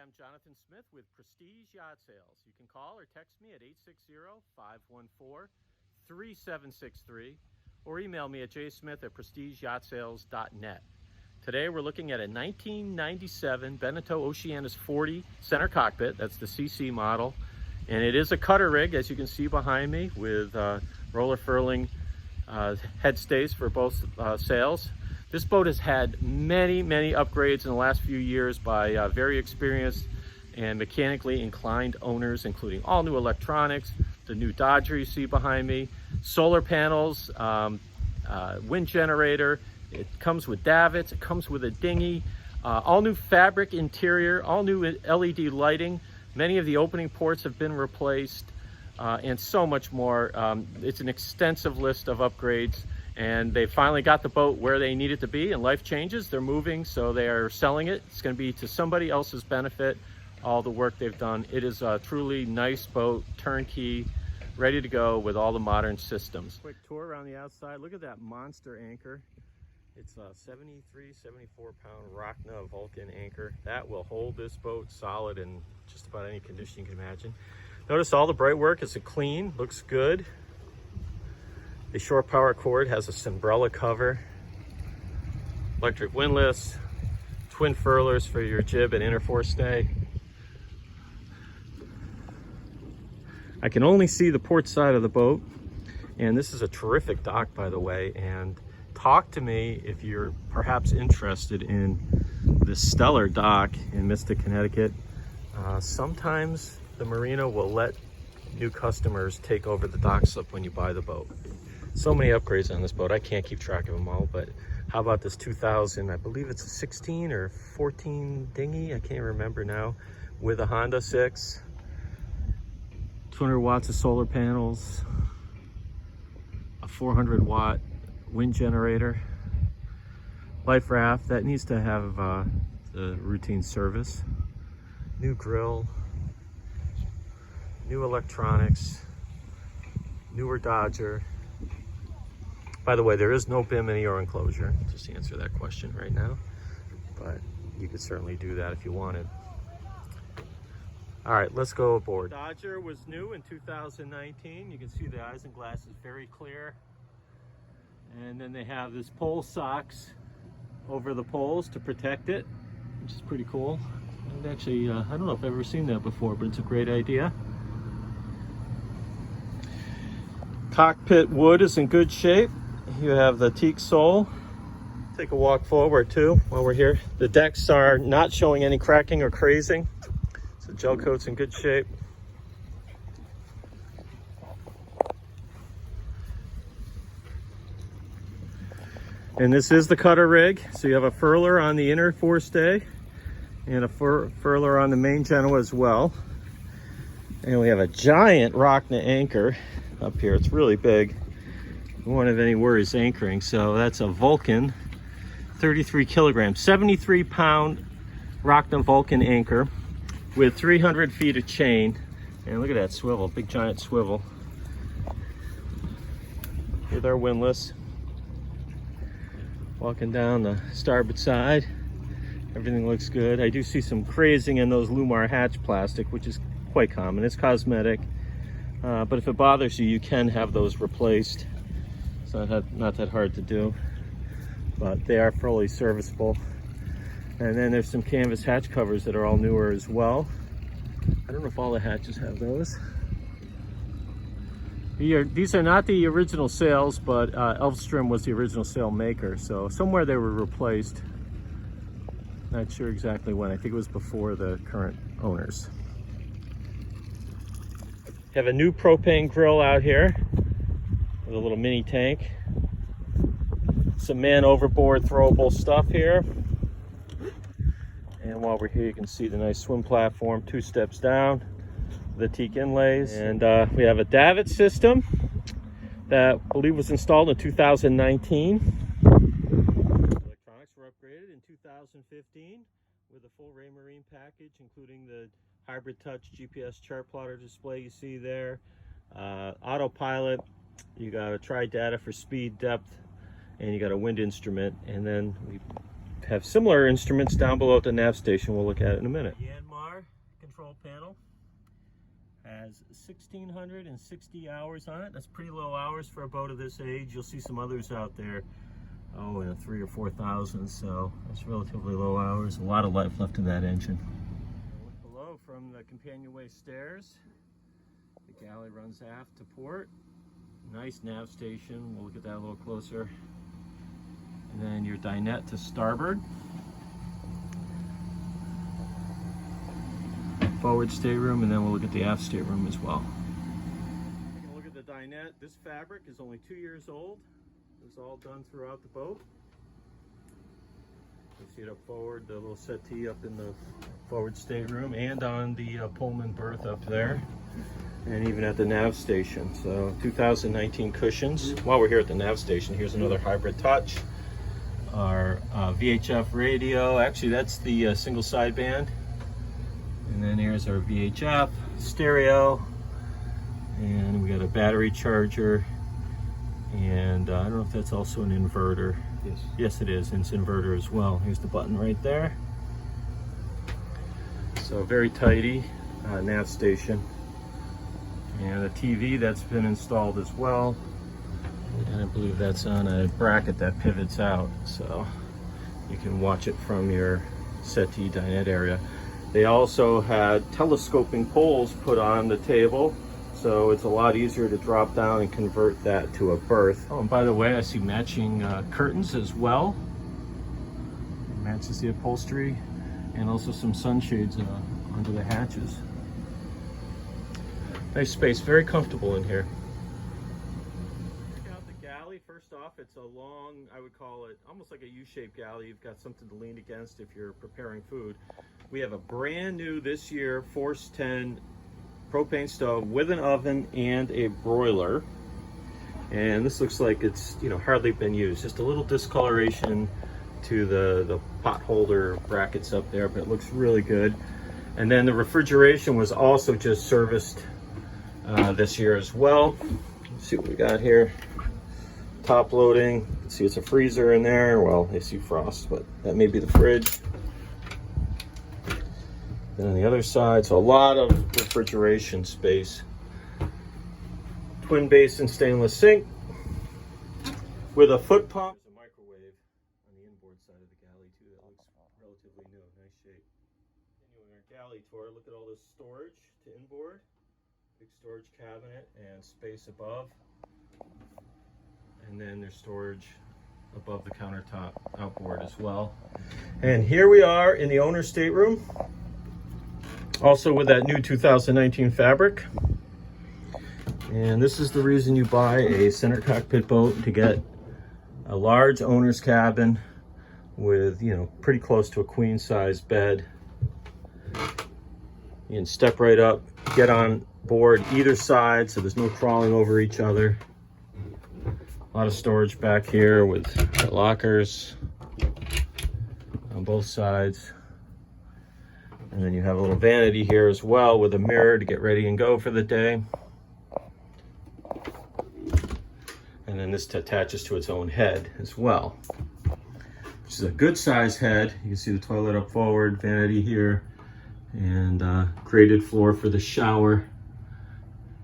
I'm Jonathan Smith with Prestige Yacht Sales. You can call or text me at 860-514-3763 or email me at jsmith@prestigeyahtsales.net. Today we're looking at a 1997 Beneteau Oceanis 40 center cockpit. That's the CC model. And it is a cutter rig, as you can see behind me, with roller furling head stays for both sails. This boat has had many upgrades in the last few years by very experienced and mechanically inclined owners, including all new electronics, the new Dodger you see behind me, solar panels, wind generator. It comes with davits, it comes with a dinghy, all new fabric interior, all new LED lighting. Many of the opening ports have been replaced, and so much more. It's an extensive list of upgrades. And they finally got the boat where they need it to be, and life changes. They're moving, so they are selling it. It's going to be to somebody else's benefit, all the work they've done. it is a truly nice boat, turnkey, ready to go with all the modern systems. Quick tour around the outside. Look at that monster anchor. It's a 74 pound Rockna Vulcan anchor. That will hold this boat solid in just about any condition you can imagine. Notice all the bright work is clean, looks good. The shore power cord has a Cimbrella cover, electric windlass, twin furlers for your jib and inner forestay. I can only see the port side of the boat, and this is a terrific dock, by the way. And talk to me if you're perhaps interested in this stellar dock in Mystic, Connecticut. Sometimes the marina will let new customers take over the dock slip when you buy the boat. So many upgrades on this boat, I can't keep track of them all, but how about this 2000, I believe it's a 16 or 14 dinghy, I can't remember now, with a Honda 6, 200 watts of solar panels, a 400 watt wind generator, life raft that needs to have the routine service, new grill, new electronics, newer Dodger. By the way, there is no bimini or enclosure, just to answer that question right now, but you could certainly do that if you wanted. All right, let's go aboard. Dodger was new in 2019. You can see the isinglass is very clear. And then they have this pole socks over the poles to protect it, which is pretty cool. And actually, I don't know if I've ever seen that before, but it's a great idea. Cockpit wood is in good shape. You have the teak sole. Take a walk forward too while we're here. The decks are not showing any cracking or crazing, so gel coat's in good shape. And this is the cutter rig, so you have a furler on the inner forestay and a furler on the main Genoa as well. And we have a giant Rockna anchor up here. It's really big. We won't have any worries anchoring. So that's a Vulcan, 33 kilograms, 73 pound Rockna Vulcan anchor with 300 feet of chain. And look at that swivel, big giant swivel. With our windlass. Walking down the starboard side, everything looks good. I do see some crazing in those Lumar hatch plastic, which is quite common. It's cosmetic, but if it bothers you, you can have those replaced. It's not that hard to do, but they are fully serviceable. And then there's some canvas hatch covers that are all newer as well. I don't know if all the hatches have those. These are not the original sails, but Elfstrom was the original sail maker, so somewhere they were replaced. Not sure exactly when. I think it was before the current owners. Have a new propane grill out here with a little mini tank. Some man overboard throwable stuff here. And while we're here, you can see the nice swim platform 2 steps down, the teak inlays. And we have a davit system that I believe was installed in 2019. Electronics were upgraded in 2015 with a full Raymarine package, including the hybrid touch GPS chart plotter display you see there, autopilot. You got a tri data for speed, depth, and you got a wind instrument. And then we have similar instruments down below at the nav station we'll look at in a minute. Yanmar control panel. Has 1,660 hours on it. That's pretty low hours for a boat of this age. You'll see some others out there, oh, in a 3,000 or 4,000, so that's relatively low hours. A lot of life left in that engine. Look below from the companionway stairs. The galley runs aft to port. Nice nav station. We'll look at that a little closer. And then your dinette to starboard. Forward stateroom, and then we'll look at the aft stateroom as well. Taking a look at the dinette. This fabric is only 2 years old. It was all done throughout the boat. You see it up forward, the little settee up in the forward stateroom, and on the Pullman berth up there, and even at the nav station. So 2019 cushions. While we're here at the nav station, here's another hybrid touch. Our VHF radio. Actually, that's the single sideband. And then here's our VHF stereo, and we got a battery charger, and I don't know if that's also an inverter. Yes. Yes, it is. It's an inverter as well. Here's the button right there. So very tidy nav station, and a TV that's been installed as well. And I believe that's on a bracket that pivots out, so you can watch it from your settee dinette area. They also had telescoping poles put on the table, so it's a lot easier to drop down and convert that to a berth. Oh, and by the way, I see matching curtains as well. It matches the upholstery, and also some sunshades under the hatches. Nice space, very comfortable in here. Check out the galley. First off, it's a long, I would call it almost like a U-shaped galley. You've got something to lean against if you're preparing food. We have a brand new this year Force 10 propane stove with an oven and a broiler. And this looks like it's, you know, hardly been used. Just a little discoloration to the pot holder brackets up there, but it looks really good. And then the refrigeration was also just serviced this year as well. Let's see what we got here. Top loading. You can see it's a freezer in there. Well, I see frost, but that may be the fridge. Then on the other side, so a lot of refrigeration space. Twin basin stainless sink with a foot pump. There's a microwave on the inboard side of the galley too. That looks relatively new, nice shape. Continuing our galley tour, look at all this storage to inboard. Big storage cabinet and space above. And then there's storage above the countertop outboard as well. And here we are in the owner's stateroom. Also with that new 2019 fabric. And this is the reason you buy a center cockpit boat, to get a large owner's cabin with, you know, pretty close to a queen size bed. You can step right up, get on board either side, so there's no crawling over each other. A lot of storage back here with lockers on both sides. And then you have a little vanity here as well with a mirror to get ready and go for the day. And then this attaches to its own head as well, which is a good size head. You can see the toilet up forward, vanity here, and graded floor for the shower.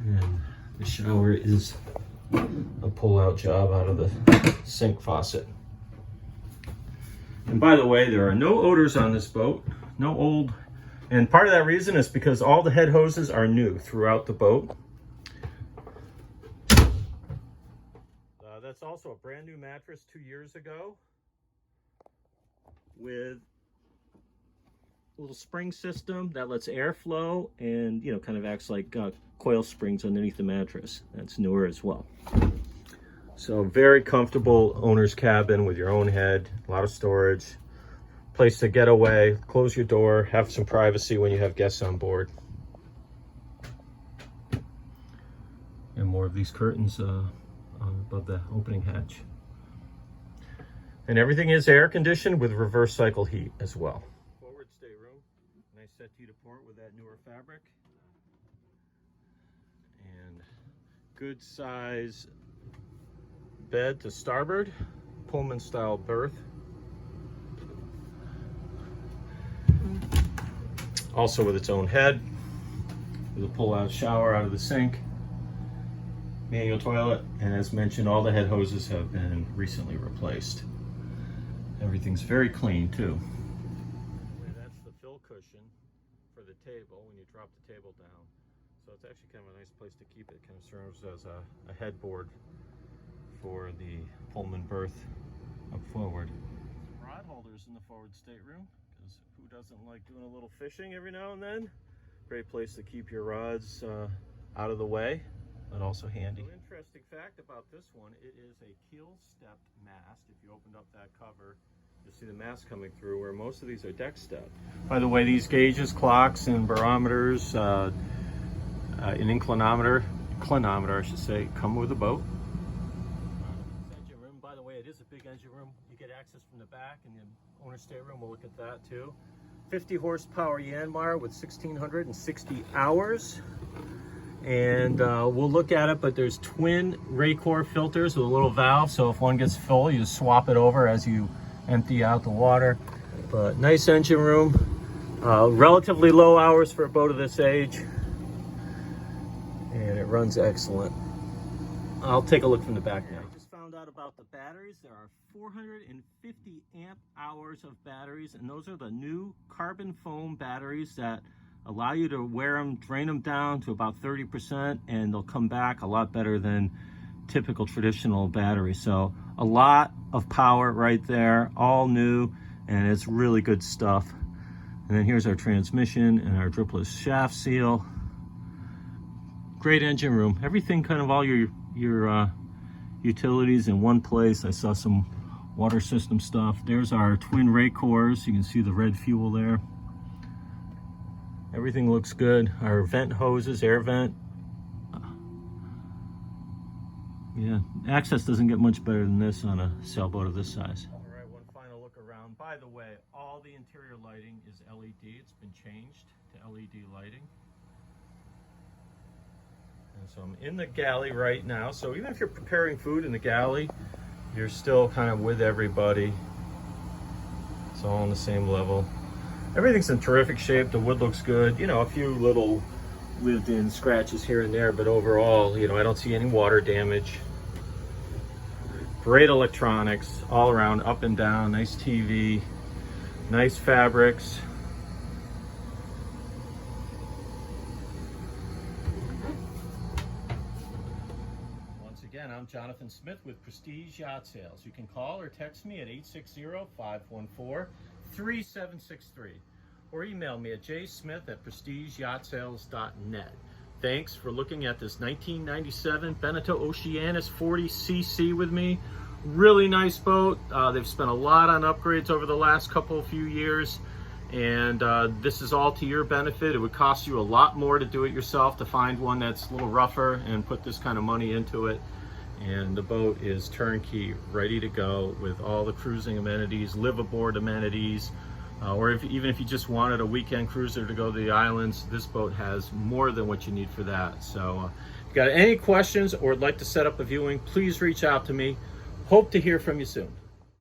And the shower is a pull-out job out of the sink faucet. And by the way, there are no odors on this boat, no old. And part of that reason is because all the head hoses are new throughout the boat. That's also a brand new mattress 2 years ago with a little spring system that lets air flow and, you know, kind of acts like coil springs underneath the mattress. That's newer as well. So very comfortable owner's cabin with your own head, a lot of storage. Place to get away, close your door, have some privacy when you have guests on board. And more of these curtains above the opening hatch. And everything is air conditioned with reverse cycle heat as well. Forward stateroom, nice settee to port with that newer fabric. And good size bed to starboard, Pullman style berth. Also with its own head, with a pull-out shower out of the sink, manual toilet, and as mentioned, all the head hoses have been recently replaced. Everything's very clean too. That's the fill cushion for the table when you drop the table down. So it's actually kind of a nice place to keep it. It kind of serves as a headboard for the Pullman berth up forward. Rod holders in the forward stateroom, because who doesn't like doing a little fishing every now and then? Great place to keep your rods out of the way, but also handy. An interesting fact about this one, it is a keel stepped mast. If you opened up that cover, you'll see the mast coming through, where most of these are deck stepped. By the way, these gauges, clocks, and barometers, an clinometer I should say, come with a boat. Engine room, by the way, it is a big engine room. You get access from the back, and the owner's stateroom, we'll look at that too. 50 horsepower Yanmar with 1,660 hours. And we'll look at it, but there's twin Raycor filters with a little valve, so if one gets full, you just swap it over as you empty out the water. But nice engine room, relatively low hours for a boat of this age, and it runs excellent. I'll take a look from the back now. I just found out about the batteries. There are 450 amp hours of batteries, and those are the new carbon foam batteries that allow you to wear them, drain them down to about 30%, and they'll come back a lot better than typical traditional batteries. So a lot of power right there, all new, and it's really good stuff. And then here's our transmission and our dripless shaft seal. Great engine room. Everything, kind of all your utilities in one place. I saw some water system stuff. There's our twin Raycors. You can see the red fuel there. Everything looks good. Our vent hoses, air vent. Yeah, access doesn't get much better than this on a sailboat of this size. All right, one final look around. By the way, all the interior lighting is LED. It's been changed to LED lighting. And so I'm in the galley right now. So even if you're preparing food in the galley, you're still kind of with everybody. It's all on the same level. Everything's in terrific shape. The wood looks good. You know, a few little lived-in scratches here and there, but overall, you know, I don't see any water damage. Great electronics all around, up and down. Nice TV, nice fabrics. Once again, I'm Jonathan Smith with Prestige Yacht Sales. You can call or text me at 860-514-3763 or email me at jsmith@prestigeyahtsales.net. Thanks for looking at this 1997 Beneteau Oceanis 40cc with me. Really nice boat. They've spent a lot on upgrades over the last few years, and this is all to your benefit. It would cost you a lot more to do it yourself, to find one that's a little rougher and put this kind of money into it. And the boat is turnkey, ready to go with all the cruising amenities, live aboard amenities, or even if you just wanted a weekend cruiser to go to the islands, this boat has more than what you need for that. So if you got any questions or would like to set up a viewing, please reach out to me. Hope to hear from you soon.